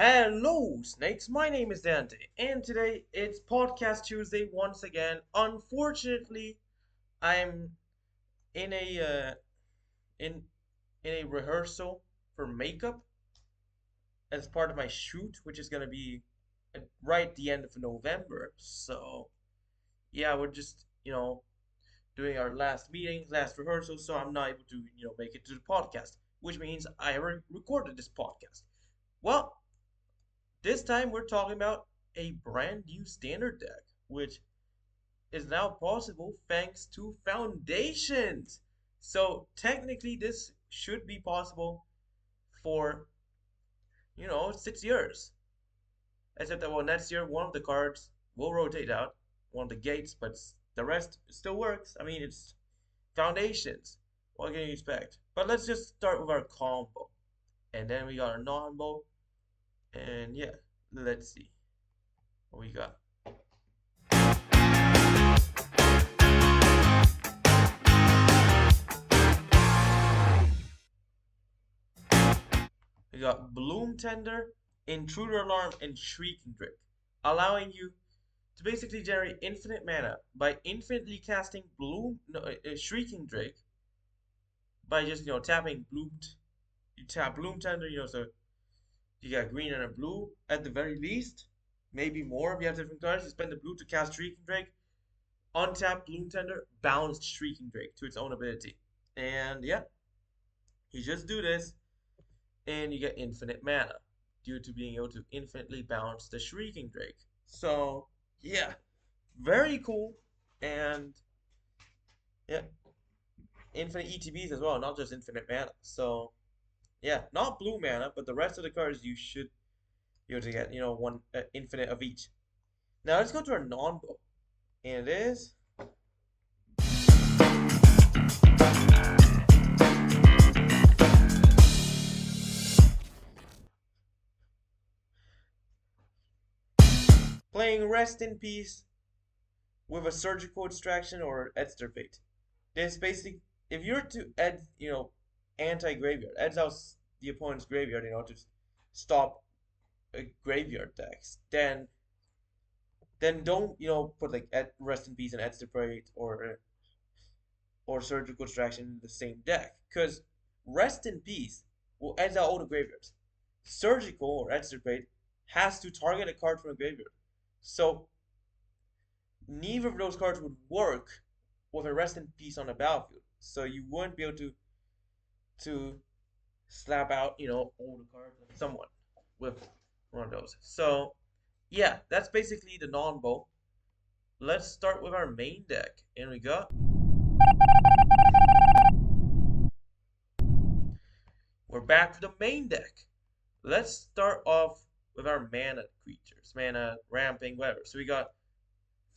Hello, Snakes. My name is Dante, and today it's Podcast Tuesday once again. Unfortunately, I'm in a in a rehearsal for makeup as part of my shoot, which is gonna be right at the end of November. So yeah, we're just doing our last meetings, last rehearsal, so I'm not able to make it to the podcast, which means I recorded this podcast. Well, this time we're talking about a brand new standard deck, which is now possible thanks to foundations. So technically this should be possible for, 6 years. Except that, well, next year one of the cards will rotate out, one of the gates, but the rest still works. I mean, it's foundations. What can you expect? But let's just start with our combo. And then we got our non-bow. And yeah, let's see what we got. We got Bloom Tender, Intruder Alarm, and Shrieking Drake, allowing you to basically generate infinite mana by infinitely casting Shrieking Drake by just tapping Bloom. You tap Bloom Tender, so you got green and a blue at the very least, maybe more if you have different cards. You spend the blue to cast Shrieking Drake, untap Bloom Tender, bounce Shrieking Drake to its own ability, and yeah, you just do this and you get infinite mana due to being able to infinitely bounce the Shrieking Drake. So, yeah, very cool. And, yeah, infinite ETBs as well, not just infinite mana. So, yeah, not blue mana, but the rest of the cards you should be able to get, one infinite of each. Now, let's go to our non-bow. And it is playing Rest in Peace with a surgical extraction or extirpate. This basically, if you're to add, anti-graveyard, adds out the opponent's graveyard, to stop a graveyard decks, then don't, put like Rest in Peace and extirpate or surgical extraction in the same deck, because Rest in Peace will edge out all the graveyards. Surgical or extirpate has to target a card from a graveyard. So neither of those cards would work with a Rest in Peace on the battlefield. So you wouldn't be able to slap out, all the cards of someone with one of those. So yeah, that's basically the non-bow. Let's start with our main deck. And we're back to the main deck. Let's start off with our mana creatures, mana, ramping, whatever. So we got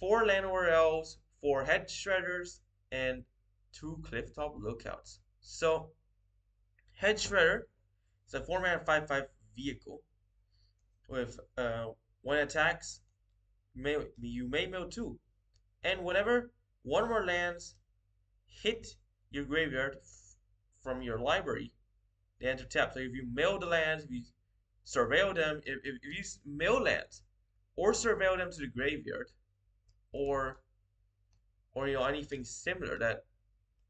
4 Llanowar Elves, 4 Hedge Shredders, and 2 Clifftop Lookouts. So Hedge Shredder is a 4 mana 5/5 vehicle with when it attacks, you may mill 2. And whenever one more lands hit your graveyard from your library, they enter tap. So if you mill the lands, if you surveil them, if you mill lands or surveil them to the graveyard, or anything similar that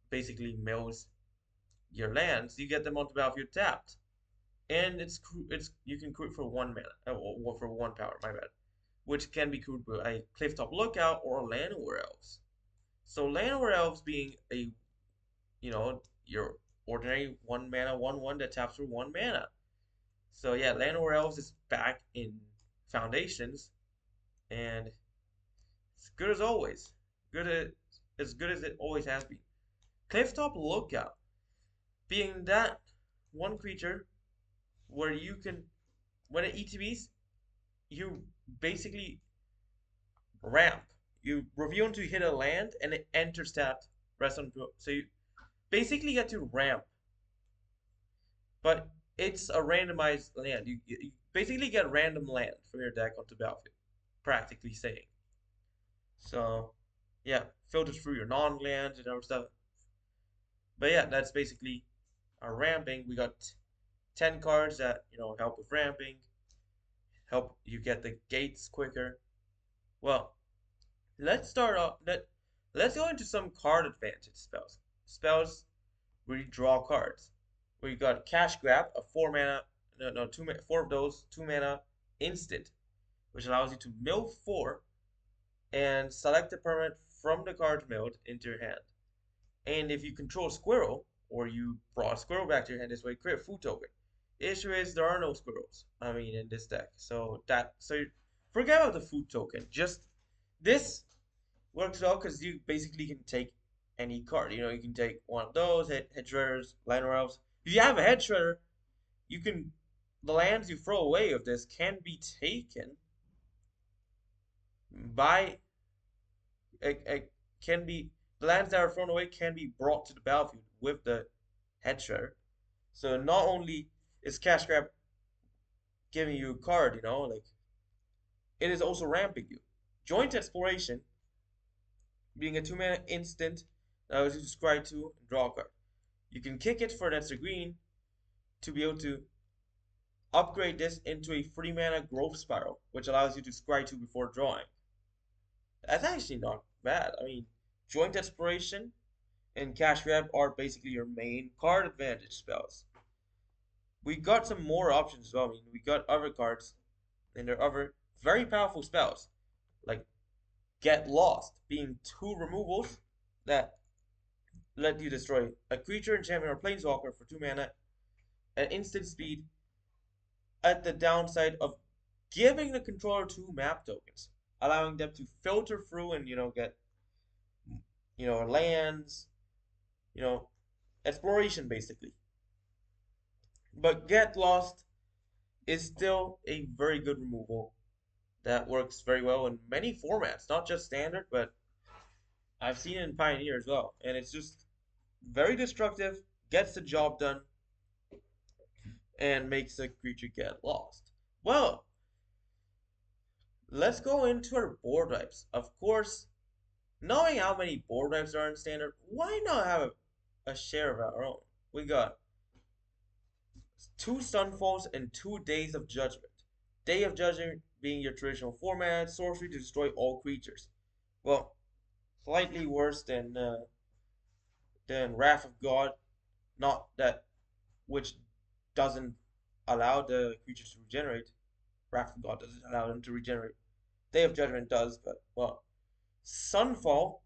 basically mills your lands, you get them onto the battlefield tapped. And it's you can create for 1 mana, or for 1 power, my bad, which can be created by a Clifftop Lookout or Llanowar Elves. So Llanowar Elves being your ordinary 1 mana 1/1 that taps for 1 mana. So yeah, Llanowar Elves is back in Foundations, and it's good as always. As good as it always has been. Clifftop Lookout being that one creature where you can, when it ETBs, you basically ramp. You reveal until you hit a land, and it enters tapped. Rest on. So you basically get to ramp, but it's a randomized land. You basically get random land from your deck onto battlefield, practically saying. So, yeah, filters through your non-lands and other stuff. But yeah, that's basically our ramping. We got 10 cards that help with ramping. help you get the gates quicker. Well, let's start off. Let's go into some card advantage spells. Spells where you draw cards. Where you got Cash Grab, a 4 mana, no, four of those, 2 mana instant, which allows you to mill 4 and select a permanent from the card milled into your hand. And if you control Squirrel, or you brought a Squirrel back to your hand this way, create a food token. The issue is there are no squirrels. I mean, in this deck, so forget about the food token. Just this works well because you basically can take any card. You know, you can take one of those head shredders, liner elves. If you have a head shredder, you can the lands you throw away of this can be taken by can be the lands that are thrown away can be brought to the battlefield with the head shredder. So not only is cash grab giving you a card, like it is also ramping you. Joint exploration being a 2 mana instant that allows you to scry 2 and draw a card. You can kick it for an extra green to be able to upgrade this into a 3 mana growth spiral, which allows you to scry 2 before drawing. That's actually not bad. I mean, joint exploration and cash grab are basically your main card advantage spells. We got some more options as well. I mean, we got other cards, and there are other very powerful spells, like Get Lost, being 2 removals that let you destroy a creature, enchantment, or planeswalker for 2 mana at instant speed at the downside of giving the controller 2 map tokens, allowing them to filter through and, get, lands, exploration basically. But Get Lost is still a very good removal that works very well in many formats, not just standard, but I've seen it in Pioneer as well. And it's just very destructive, gets the job done, and makes the creature get lost. Well, let's go into our board wipes. Of course, knowing how many board wipes are in standard, why not have a share of our own? We got 2 Sunfalls and 2 Days of Judgment. Day of Judgment being your traditional format, sorcery to destroy all creatures. Well, slightly worse than Wrath of God, not that which doesn't allow the creatures to regenerate. Wrath of God doesn't allow them to regenerate. Day of Judgment does, but well. Sunfall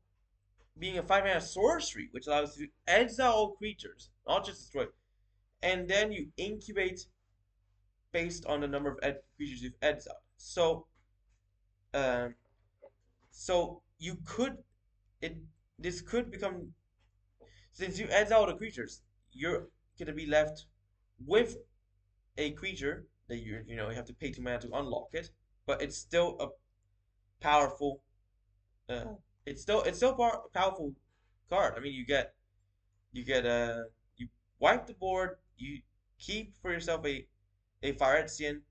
being a 5 mana sorcery, which allows you to exile all creatures, not just destroy. And then you incubate based on the number of creatures you've exiled. Um, so you could it this could become, since you exile the creatures, you're gonna be left with a creature that you have to pay 2 mana to unlock it, but it's still a powerful it's still powerful card. I mean, you wipe the board, you keep for yourself a Phyrexian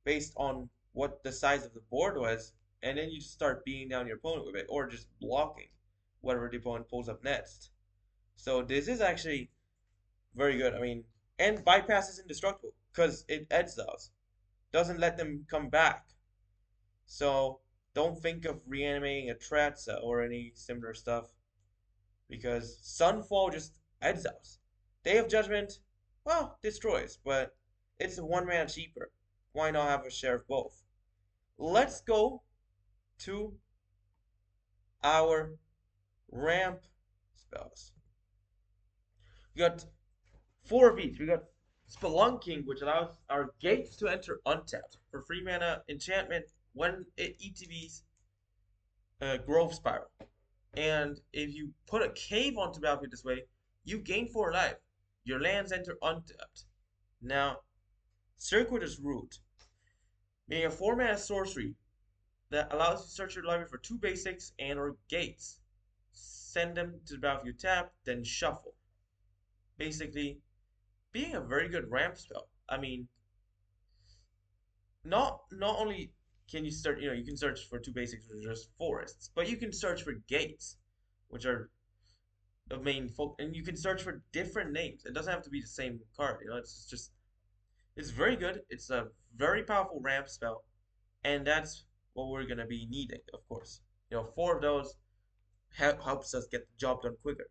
based on what the size of the board was, and then you just start beating down your opponent with it, or just blocking whatever the opponent pulls up next. So this is actually very good. I mean, and bypass is indestructible because it exiles, doesn't let them come back. So don't think of reanimating a Tratza or any similar stuff, because Sunfall just exiles. Day of Judgment, well, destroys, but it's 1 mana cheaper. Why not have a share of both? Let's go to our ramp spells. We got 4 of each. We got Spelunking, which allows our gates to enter untapped for 3 mana enchantment when it ETBs Growth Spiral. And if you put a cave onto the battlefield this way, you gain 4 life. Your lands enter untapped. Now, Circuitous Route, being a 4 mana sorcery that allows you to search your library for 2 basics and or gates. Send them to the battlefield tapped, then shuffle. Basically, being a very good ramp spell. I mean, not only can you start, you can search for 2 basics, which are just forests, but you can search for gates, which are the main folk, and you can search for different names. It doesn't have to be the same card. It's just It's very good. It's a very powerful ramp spell, and that's what we're gonna be needing, of course. You know, four of those helps us get the job done quicker.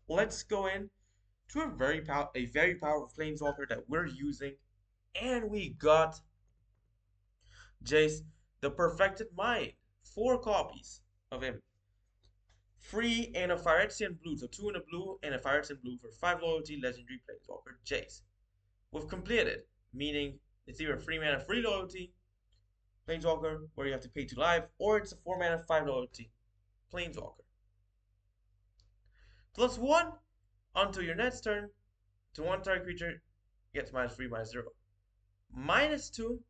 Let's go in to a very powerful planeswalker that we're using, and we got Jace, the Perfected Mind. Four copies of him. Free and a Phyrexian blue, so two in a blue and a Phyrexian blue for 5 loyalty legendary planeswalker Jace. We've completed, meaning it's either a free mana, free loyalty planeswalker where you have to pay 2 life, or it's a 4 mana, 5 loyalty planeswalker. +1 until your next turn to one target creature gets -3, -0. -2,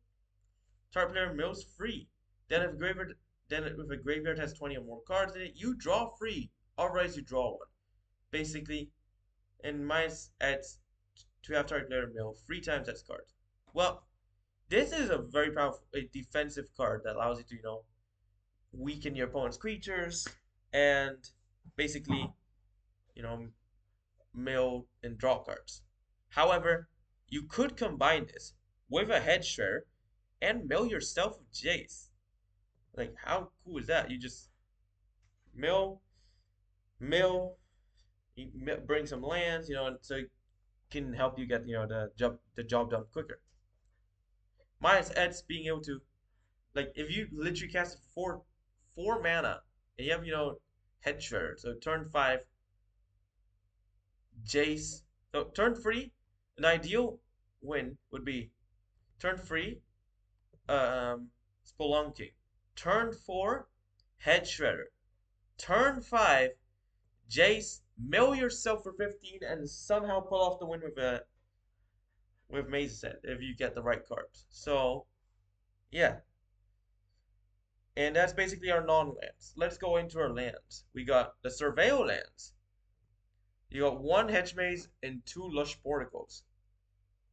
target player mills free. Then if a graveyard has 20 or more cards in it, you draw free. Otherwise, you draw one. Basically, and minus adds to have target player mill 3 times that card. Well, this is a very powerful defensive card that allows you to, weaken your opponent's creatures and basically, you know, mill and draw cards. However, you could combine this with a Hedge Shredder and mill yourself with Jace. Like, how cool is that? You just mill, mill, bring some lands, so it can help you get the job done quicker. Minus Ed's being able to, like, if you literally cast it for four mana and you have Hedge Shredder, so turn 5 Jace. So turn 3, an ideal win would be turn 3 Spelunking, turn 4 Hedge Shredder, turn 5 Jace, mill yourself for 15 and somehow pull off the win with Maze's End if you get the right cards. So yeah, and that's basically our non-lands. Let's go into our lands. We got the Surveil lands. You got 1 Hedge Maze and 2 Lush Porticos,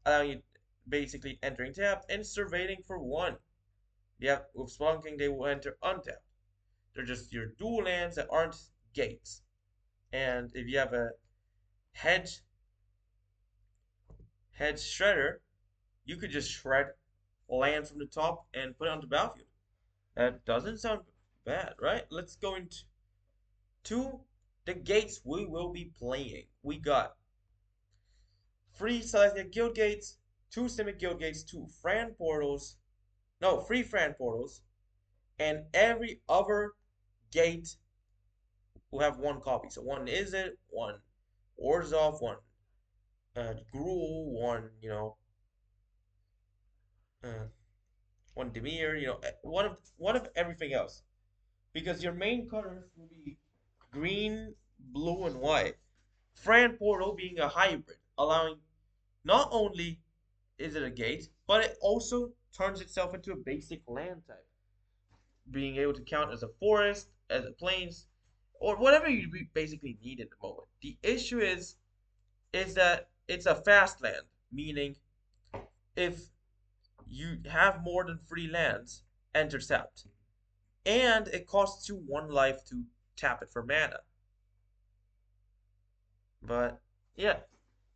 allowing you basically entering tapped and surveying for 1. Yeah, with Spelunking they will enter untapped. They're just your dual lands that aren't gates. And if you have a Hedge Shredder, you could just shred land from the top and put it onto battlefield. That doesn't sound bad, right? Let's go into the gates we will be playing. We got 3 selected guild gates, 2 Simic guild gates, 2 Fran portals, no, 3 Fran portals, and every other gate will have 1 copy. So 1 Izzet, 1 Orzhov, 1 Gruul, 1, uh, 1 Demir, one of everything else. Because your main colors will be green, blue, and white. Fran Portal being a hybrid, allowing not only is it a gate, but it also turns itself into a basic land type, being able to count as a forest, as a plains, or whatever you basically need in the moment. The issue is that it's a fast land, meaning if you have more than 3 lands, enter tapped, and it costs you 1 life to tap it for mana. But yeah,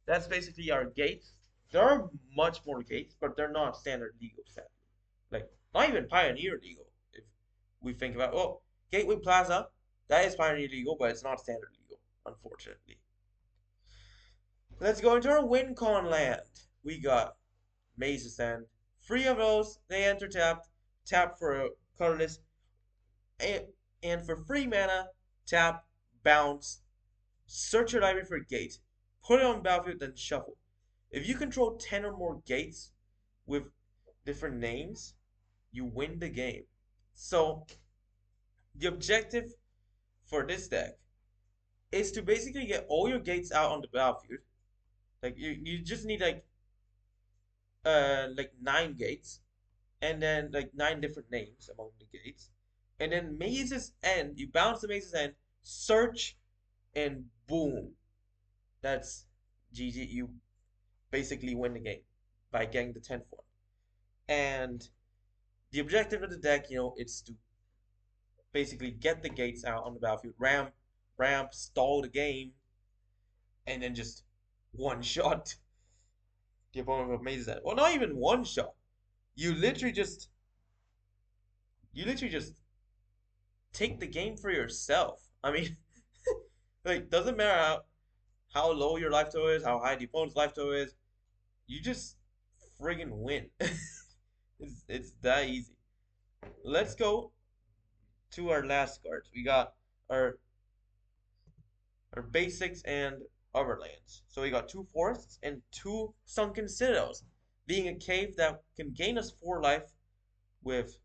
that's basically our gates. There are much more gates, but they're not standard legal, sadly. Like, not even Pioneer legal. If we think about, Gateway Plaza, that is Pioneer legal, but it's not standard legal, unfortunately. Let's go into our WinCon land. We got Maze's End. 3 of those, they enter tapped, tap for a colorless, and for free mana, tap, bounce, search your library for a gate, put it on battlefield, then shuffle. If you control 10 or more gates with different names, you win the game. So, the objective for this deck is to basically get all your gates out on the battlefield. Like, you just need like 9 gates, and then like 9 different names among the gates. And then Maze's End, you bounce the Maze's End, search, and boom. That's GG. You basically win the game by getting the 10th one. And the objective of the deck, it's to basically get the gates out on the battlefield, ramp, stall the game, and then just one shot the opponent with Maze's End. Well, not even one shot. You literally just you literally just take the game for yourself. I mean, like doesn't matter how low your life total is, how high the opponent's life total is. You just friggin' win. It's that easy. Let's go to our last cards. We got our our basics and overlands. So we got two forests and two sunken citadels, being a cave that can gain us 4 life with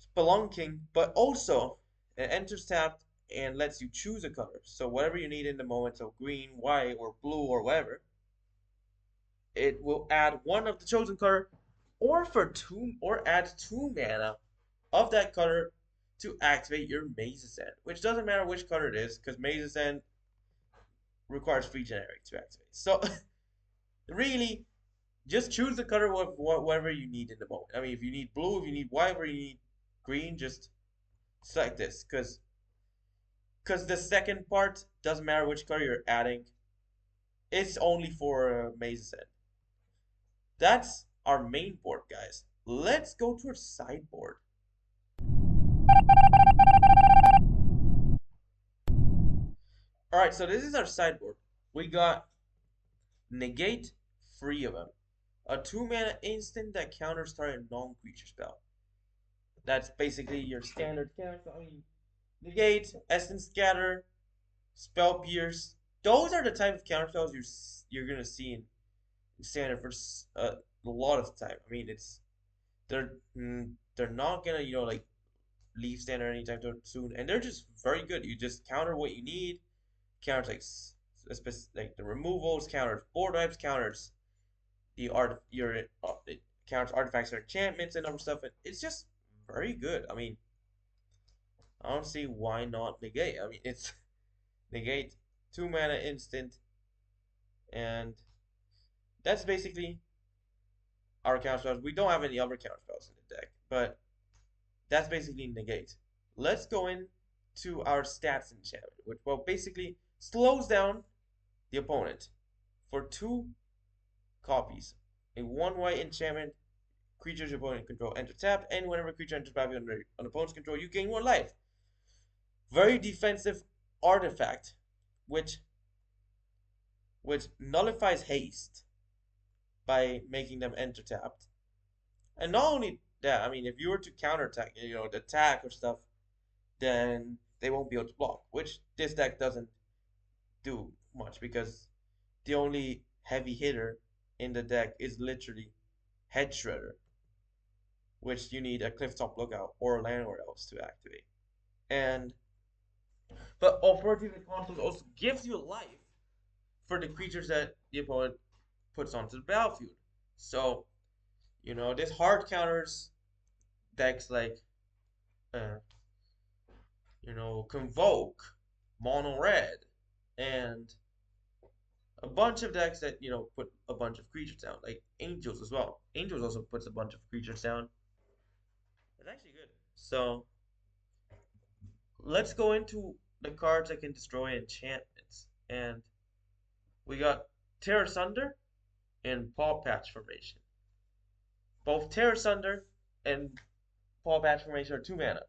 spelunking, but also it enters tapped and lets you choose a color. So whatever you need in the moment, so green, white, or blue, or whatever, it will add one of the chosen color, or for two, or add 2 mana of that color to activate your Maze's End, which doesn't matter which color it is, because Maze's End requires free generic to activate. So really, just choose the color of whatever you need in the moment. I mean, if you need blue, if you need white, or you need green, just select this, because the second part doesn't matter which color you're adding. It's only for Maze's End. That's our main board, guys. Let's go to our sideboard. Alright, so this is our sideboard. We got negate 3 of them. A 2 mana instant that counters target non-creature spell. That's basically your standard counter. I mean, negate, essence scatter, spell pierce. Those are the type of counter spells you're gonna see in standard for a lot of the time. I mean, they're they're not gonna like leave standard anytime soon, and they're just very good. You just counter what you need. Counters like the removals, counters board wipes, counters the art your it counters artifacts or enchantments and other stuff. And it's just very good. I mean, I don't see why not negate. I mean, it's negate 2 mana instant, and that's basically our counter spells. We don't have any other counter spells in the deck, but that's basically negate. Let's go into our stats enchantment, which basically slows down the opponent for 2 copies. A 1 white enchantment, creatures your opponent control enter tapped, and whenever a creature enters battlefield under an opponent's control, you gain 1 life. Very defensive artifact, which nullifies haste by making them enter tapped. And not only that, I mean, if you were to counterattack, the attack or stuff, then they won't be able to block, which this deck doesn't do much because the only heavy hitter in the deck is literally Head Shredder, which you need a Clifftop Lookout or a Land Elves to activate. But Operative Console also gives you life for the creatures that the opponent puts onto the battlefield. So, this hard counters decks like, Convoke, Mono Red, and a bunch of decks that put a bunch of creatures down, like Angels as well. Angels also puts a bunch of creatures down. It's actually good. So let's go into the cards that can destroy enchantments, and we got Terra Sunder and Paw Patch Formation. Both Terra Sunder and Paw Patch Formation are 2 mana.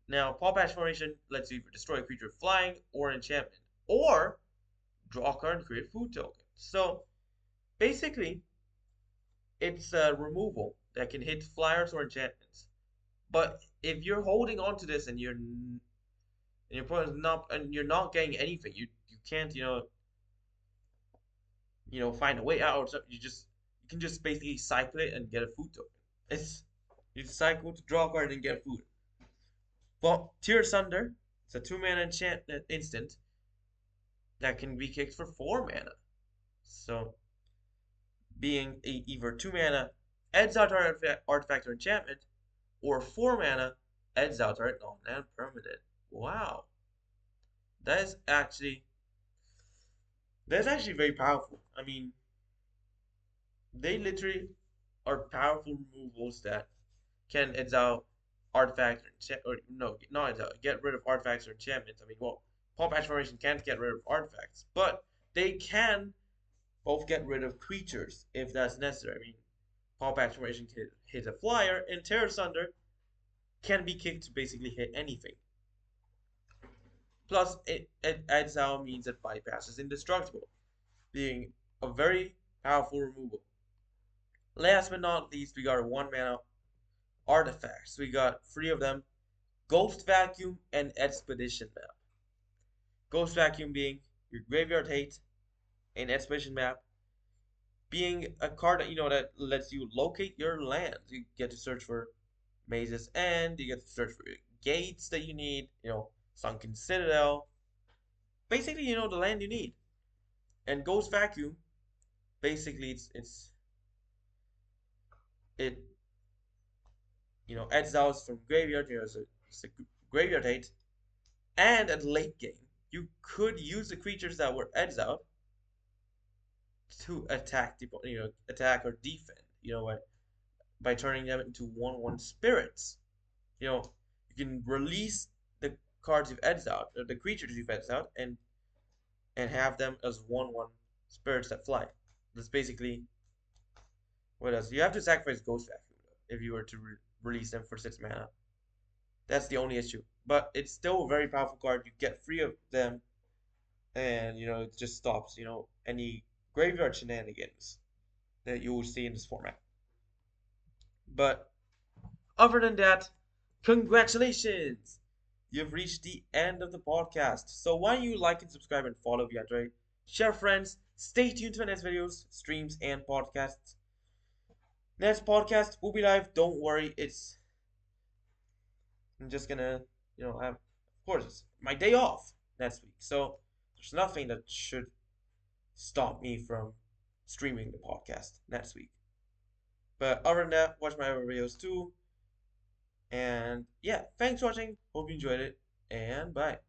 Now, Paw Patch Formation lets you either destroy a creature with flying or enchantment, or draw a card and create a food token. So basically, it's a removal that can hit flyers or enchantments. But if you're holding on to this and you're not getting anything, you can't find a way out or something. You can just basically cycle it and get a food token. You cycle to draw a card and get food. Well, Tear Sunder, it's a 2 mana enchantment instant that can be kicked for 4 mana. So being either 2 mana exile artifact or enchantment, or 4 mana exile target non-land permanent. Wow, that's actually very powerful. I mean, they literally are powerful removals that can exile artifacts or no, not exile, get rid of artifacts or enchantments. I mean, well, Paw Patch Formation can't get rid of artifacts, but they can Both get rid of creatures if that's necessary. I mean, Pop Acceleration can hit a flyer, and Terror Thunder can be kicked to basically hit anything. Plus, it adds out means it bypasses Indestructible, being a very powerful removal. Last but not least, we got our 1 mana artifacts. We got 3 of them: Ghost Vacuum and Expedition Map. Ghost Vacuum being your Graveyard Hate, and Expedition Map being a card that that lets you locate your lands. You get to search for Maze's End, you get to search for gates that you need, Sunken Citadel. Basically, the land you need. And Ghost Vacuum, basically it exiles from graveyard, it's a graveyard hate. And at late game, you could use the creatures that were exiled to attack or defend, by turning them into 1/1 spirits. You can release the cards you've exiled, or the creatures you've exiled, and have them as 1/1 spirits that fly. That's basically what else. You have to sacrifice Ghost Vacuum if you were to release them for 6 mana. That's the only issue. But it's still a very powerful card. You get 3 of them, and it just stops any graveyard shenanigans that you will see in this format. But other than that, congratulations! You've reached the end of the podcast. So why don't you like and subscribe and follow Viatre? Share friends. Stay tuned to our next videos, streams, and podcasts. Next podcast will be live. Don't worry. I'm just gonna, have, of course, it's my day off next week. So there's nothing that should stop me from streaming the podcast next week. But other than that, watch my other videos too. And yeah, thanks for watching. Hope you enjoyed it. And bye.